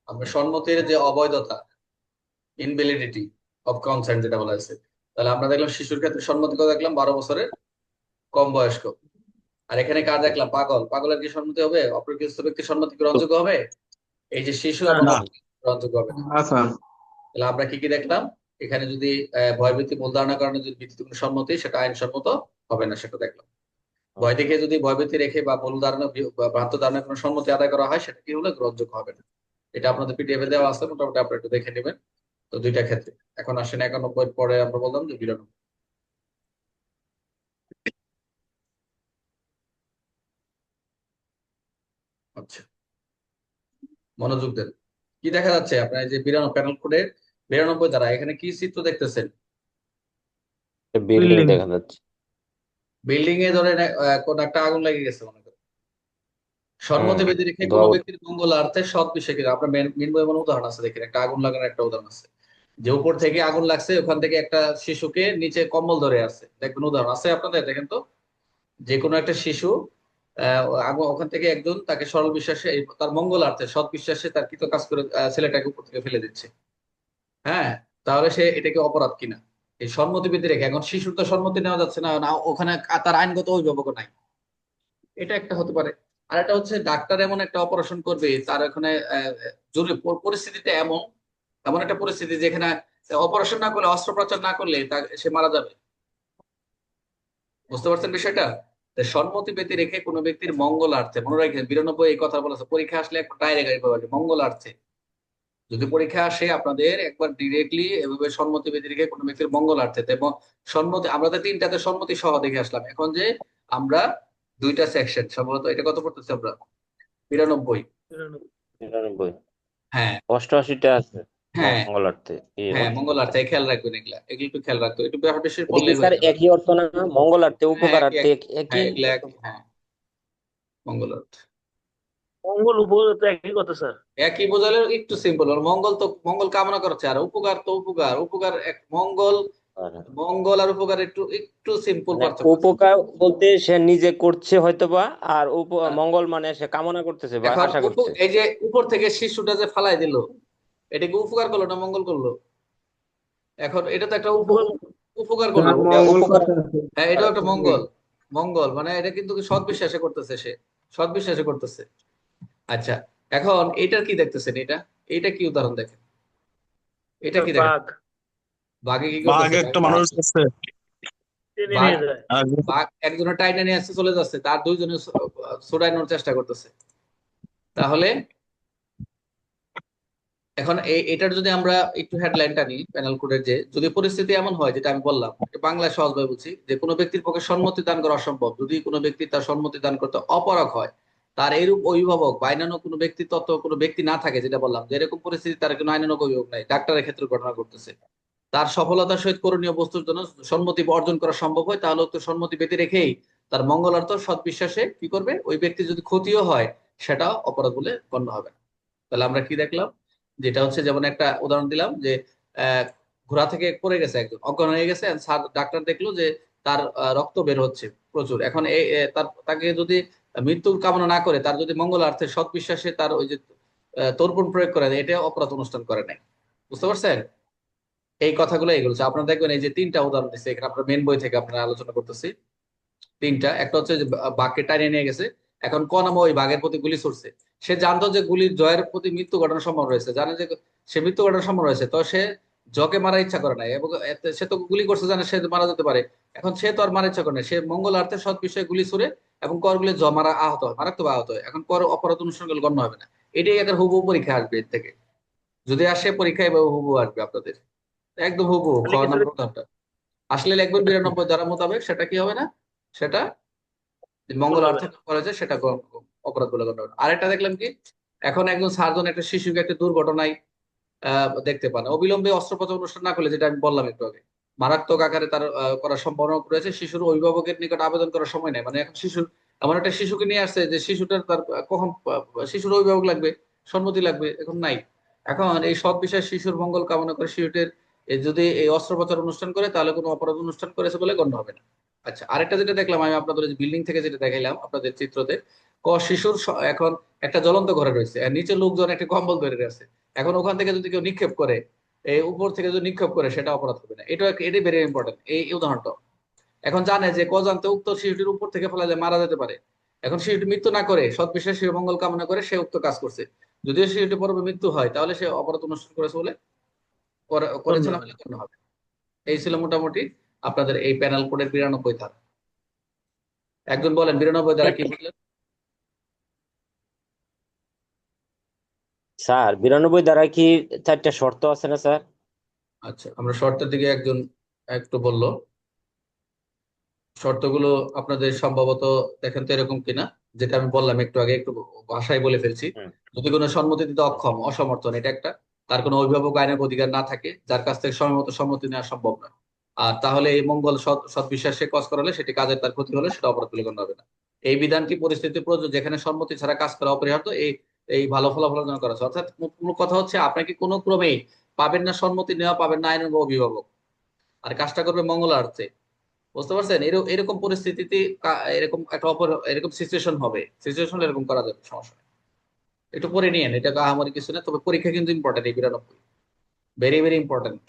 আমরা সম্মতির যে অবৈধতা, ইনভ্যালিডিটি of consent যেটা বলা হয়েছে, তাহলে আমরা দেখলাম শিশুর ক্ষেত্রে সম্মতি কত দেখলাম, 12 বছরের কম বয়স্ক। আর এখানে কার দেখলাম, পাগল। পাগলের কি সম্মতি হবে? অপ্রকৃত ব্যক্তির সম্মতি গ্রহণযোগ্য হবে? এই যে শিশু না এবং না। গ্রহণযোগ্য হবে না। আচ্ছা। তাহলে আমরা কি কি দেখলাম? এখানে যদি ভয়ভীতি মূল ধারণার কারণে যদি ভিত্তিতে কোনো সম্মতি, সেটা আইনসম্মত হবে না, সেটা দেখলাম। ভয় দেখে যদি ভয়ভীতি রেখে বা ভুল ধারণা বা ভ্রান্ত ধারণার কোনো সম্মতি আদায় করা হয়, সেটা কি হলে গ্রহণযোগ্য হবে না। এটা আপনাদের পিডিএফ এ দেওয়া আছে, মোটামুটি আপনারা একটু দেখে নেবেন। তো দুইটা ক্ষেত্রে। এখন আসেন 91 পরে আমরা বললাম যে 92। আচ্ছা, মনোযোগ দেন। কি দেখা যাচ্ছে আপনার এই যে 92 প্যানেল কোডের 92 দ্বারা এখানে কি চিত্র দেখতেছেন? Building building. দেখা যাচ্ছে। বিল্ডিং এ ধরেন কোন একটা আগুন লেগে গেছে মনে করেন। হুম। সম্মতি বেঁধে রেখে কোনো ধোয়া ব্যক্তির মঙ্গলার্থে সৎ বিষয় কিনা আপনার মেন বই এমন উদাহরণ আছে, দেখেন একটা আগুন লাগানোর একটা উদাহরণ আছে, যে উপর থেকে আগুন লাগছে, ওখান থেকে একটা শিশুকে নিচে কম্বল ধরে আছে, দেখবেন উদাহরণ আছে আপনাদের, দেখেন তো। যে কোনো একটা শিশু আগুন, ওখান থেকে একজন তাকে সরল বিশ্বাসে তার মঙ্গলার্থে সৎ বিশ্বাসে তার কৃত কাজ করে ছেলেটাকে উপর থেকে ফেলে দিচ্ছে। হ্যাঁ, তাহলে সে এটাকে অপরাধ কিনা? এই সম্মতি বেঁধে রেখে, এখন শিশুর তো সম্মতি নেওয়া যাচ্ছে না, না ওখানে তার আইনগত অভিভাবক নাই, এটা একটা হতে পারে। আর একটা হচ্ছে ডাক্তার এমন একটা অপারেশন করবে, তার এখানে জরুরি পরিস্থিতিটা এমন, এমন একটা পরিস্থিতি যেখানে অপারেশন না করলে, অস্ত্রোপচার না করলে সে মারা যাবে। বুঝতে পারছেন বিষয়টা? তাই সম্মতি ব্যতি রেখে কোনো ব্যক্তির মঙ্গলার্থে, মনে রাখেন 92 এই কথা বলেছে, পরীক্ষা আসলে একটা ডাইরেক্ট এইভাবে মঙ্গলার্থে যদি পরীক্ষা আসে আপনাদের, একবার ডিরেক্টলি এভাবে সম্মতি ব্যতি রেখে কোনো ব্যক্তির মঙ্গলার্থে। এবং সম্মতি আমরা তো তিনটাতে সম্মতি সহ দেখে আসলাম, এখন যে আমরা দুইটা সেকশন সম্ভবত, এটা কত পড়তেছি আমরা? 92। 99। হ্যাঁ, 88টা আছে হ্যাঁ, মঙ্গলার্থে এই হ্যাঁ, অর্থে। মঙ্গলার্থে খেয়াল রাখবেন, এগুলা এগুলো একটু খেয়াল রাখতো, একটু বেশি বেশি এটা কি পড়লেই স্যার হয়ে যাবে। একই অর্থ না? মঙ্গলার্থে হ্যাঁ, একই উপকারার্থে একই। হ্যাঁ, একই এগুলা অর্থ। একই, হ্যাঁ। মঙ্গলার্থ মঙ্গল উপগ্রহ তো একই কথা স্যার। একই বোঝালে একটু সিম্পল। মঙ্গল তো মঙ্গল কামনা করছে, আর উপকার তো উপকার, উপকার এক মঙ্গল। আর মঙ্গল আর উপকার একটু একটু সিম্পল মানে পার্থক্য আছে। উপকার বলতে সে নিজে করছে হয়তোবা, আর হ্যাঁ। মঙ্গল মানে সে কামনা করতেছে বা এখন আশা করছে। এই যে উপর থেকে শিশুটা যে ফালাই দিল, এটা কি উপকার করলো না মঙ্গল করলো? এখন এটা তো একটা উপগ্রহ। উপকার করলো। স্যার এটা মঙ্গল উপকার। কথা আছে। হ্যাঁ, এটাও একটা মঙ্গল। মঙ্গল মানে এটা কিন্তু সৎ বিশ্বাসে করতেছে সে, সৎ বিশ্বাসে করতেছে। আচ্ছা, এখন এটার কি দেখতেছেন? এটা কি উদাহরণ দেখেন? এটা স্যার কি দেখেন? বাঘ বাঘে কি বাঘ করতেছে? একটা মানুষ আছে বাঘ টেনে বাঘ নিয়ে যায়। বাঘ একজনের টাইনা নিয়ে আসতে চলে যাচ্ছে, তার দুইজনে ছুড়ানোর চেষ্টা করতেছে। তাহলে এখন এটার যদি আমরা একটু হেডলাইনটা নিই প্যানেল কোডের, যে যদি পরিস্থিতি এমন হয়, যেটা আমি বললাম, বাংলায় সহজভাবে বলছি, যে কোনো ব্যক্তির পক্ষে সম্মতি দান করা অসম্ভব, যদি কোনো ব্যক্তি তার সম্মতি দান করতে অপারগ হয়, তার এরূপ অভিভাবক বা আইনানুগ কোনো ব্যক্তি তত্ত্ব কোনো ব্যক্তি না থাকে, যেটা বললাম যে এরকম পরিস্থিতি তার কোনো আইনানুগ অভিভাবক নাই, ডাক্তারের ক্ষেত্রে ঘটনা করতেছে, তার সফলতার সহিত করণীয় বস্তুর জন্য সম্মতি অর্জন করা সম্ভব হয়, তাহলে তো সম্মতি পেতে রেখেই তার মঙ্গলার্থ সৎ বিশ্বাসে কি করবে, ওই ব্যক্তি যদি ক্ষতিও হয়, সেটা অপরাধ বলে গণ্য হবে না। তাহলে আমরা কি দেখলাম? যেটা হচ্ছে, যেমন একটা উদাহরণ দিলাম যে আহ, ঘোড়া থেকে পড়ে গেছে, একজন অজ্ঞান হয়ে গেছে, and স্যার ডাক্তার দেখলো যে তার রক্ত বের হচ্ছে প্রচুর। এখন তাকে যদি মৃত্যু কামনা না করে, তার যদি মঙ্গলার্থে সৎ বিশ্বাসে তার ওই যে তর্পণ প্রয়োগ করে, এটা অপরাধ অনুষ্ঠান করে নাই। বুঝতে পারছেন? এই কথাগুলো এগুলো আপনারা দেখবেন, এই যে তিনটা উদাহরণ দিচ্ছে এখানে, আপনার মেন বই থেকে আপনারা আলোচনা করতেছি। তিনটা, একটা হচ্ছে যে বাঘকে টানিয়ে নিয়ে গেছে, এখন নামে ওই বাঘের প্রতি গুলি ছুড়ছে। সে জানতো যে গুলির জয়ের প্রতি মৃত্যু ঘটানোর সম্ভাবনা রয়েছে, জানে যে সে মৃত্যু ঘটানোর সম্ভাবনা রয়েছে, তো সে জকে মারার ইচ্ছা করে নাই, এবং সে তো গুলি করছে, জানে সে মারা যেতে পারে। এখন সে তো আর মারার ইচ্ছা করে নাই, সে মঙ্গলার্থে সৎ বিষয়ে গুলি ছুড়ে এবং করগুলি মারা আহত হয়, মারাত্মক আহত হয়, এখন কর অপরাধ অনুষ্ঠান গুলো গণ্য হবে না। এটাই একটা হুবহু পরীক্ষা আসবে এর থেকে, যদি আসে পরীক্ষায় এভাবে হুবহু আসবে আপনাদের, একদম হুবহু খ তাহলে কি স্যার? নাম্বার প্রশ্নটা আসলে লিখবেন 92 ধারা মোতাবেক, সেটা কি হবে না? সেটা যে মঙ্গল ভুল হবে অর্থ না। করা যায়, সেটা অপরাধ বলে গণ্য হবে না। আরেকটা দেখলাম কি, এখন একজন সার্জন একটা শিশুকে একটা দুর্ঘটনায় দেখতে পান, অবিলম্বে অস্ত্রোপচার অনুষ্ঠান না করলে, যেটা আমি বললাম একটু আগে, মারাত্মক আকারে তার করার সম্ভাবনা রয়েছে, শিশুর অভিভাবকের নিকট আবেদন করার সময় নেই, মানে এখন শিশুর এমন একটা শিশুকে নিয়ে আসছে যে শিশুটার তার কখন শিশুর অভিভাবক লাগবে, সম্মতি লাগবে, এখন নাই। এখন এই সৎ বিষয়ে শিশুর মঙ্গল কামনা করে শিশুটির যদি এই অস্ত্রোপচার অনুষ্ঠান করে, তাহলে কোনো অপরাধ অনুষ্ঠান করেছে বলে গণ্য হবে না। আচ্ছা, আরেকটা যেটা দেখলাম আমি আপনাদের বিল্ডিং থেকে যেটা দেখাইলাম আপনাদের চিত্রতে, শিশুর এখন একটা জ্বলন্ত ঘরে রয়েছে আর নিচে লোকজন একটা কম্বল ধরে রয়েছে। এখন ওখান থেকে যদি কেউ নিক্ষেপ করে, এই উপর থেকে যদি নিক্ষেপ করে, সেটা অপরাধ হবে না। এটাই ভেরি ইম্পর্টেন্ট এই উদাহরণটা। এখন জানে যে অজান্তে উক্ত শিশুটির উপর থেকে ফেলালে মারা যেতে পারে। এখন শিশুটি মৃত্যু না করে সৎ বিশ্বাস শিশু মঙ্গল কামনা করে সে উক্ত কাজ করছে। যদিও শিশুটি পরে মৃত্যু হয়, তাহলে সে অপরাধ অনুষ্ঠান করেছে বলে গণ্য করেছিল হবে। বলে গণ্য হবে। এই ছিল মোটামুটি আপনাদের এই প্যানেল কোডের 92 ধারা। একজন বলেন 92 ধারা কি বুঝলেন? স্যার 92 দ্বারা কি 4টা শর্ত আছে না স্যার? আচ্ছা, আমরা শর্তের দিকে একজন একটু বললো। শর্তগুলো আপনাদের সম্ভবত দেখেন তো এরকম কিনা, যেটা আমি বললাম একটু আগে, একটু ভাষায় বলে ফেলছি। হুম, যদি কোনো সম্মতি দিতে হুম। অক্ষম, অসমর্থন, এটা একটা। তার কোনো অভিভাবক আইনের অধিকার না থাকে, যার কাছ থেকে সময় মতো সম্মতি নেওয়া সম্ভব নয়। আর তাহলে এই মঙ্গল সৎ সৎ বিশ্বাসে কাজ করালে সেটি কাজের তার ক্ষতি হলে সেটা অপরাধ বলে গণ্য হবে না। এই বিধানটি পরিস্থিতি প্রযোজ্য যেখানে সম্মতি ছাড়া কাজ করা অপরিহার্য, এই এই ভালো ফলাফল অর্জন করা আছে। অর্থাৎ মূল কথা হচ্ছে আপনাকে কোনো ক্রমেই পাবেন না সম্মতি নেওয়া, পাবেন না আইনের অভিভাবক, আর কাজটা করবে মঙ্গলার্থে। বুঝতে পারছেন? এরকম পরিস্থিতিতে এরকম একটা এরকম সিচুয়েশন হবে, সিচুয়েশন এরকম করা যাবে, সমস্যা নেই। একটু পরে নিয়েন, এটা আহামরি কিছু না, তবে পরীক্ষা কিন্তু ইম্পর্টেন্ট, এই 92 ভেরি ভেরি ইম্পর্টেন্ট।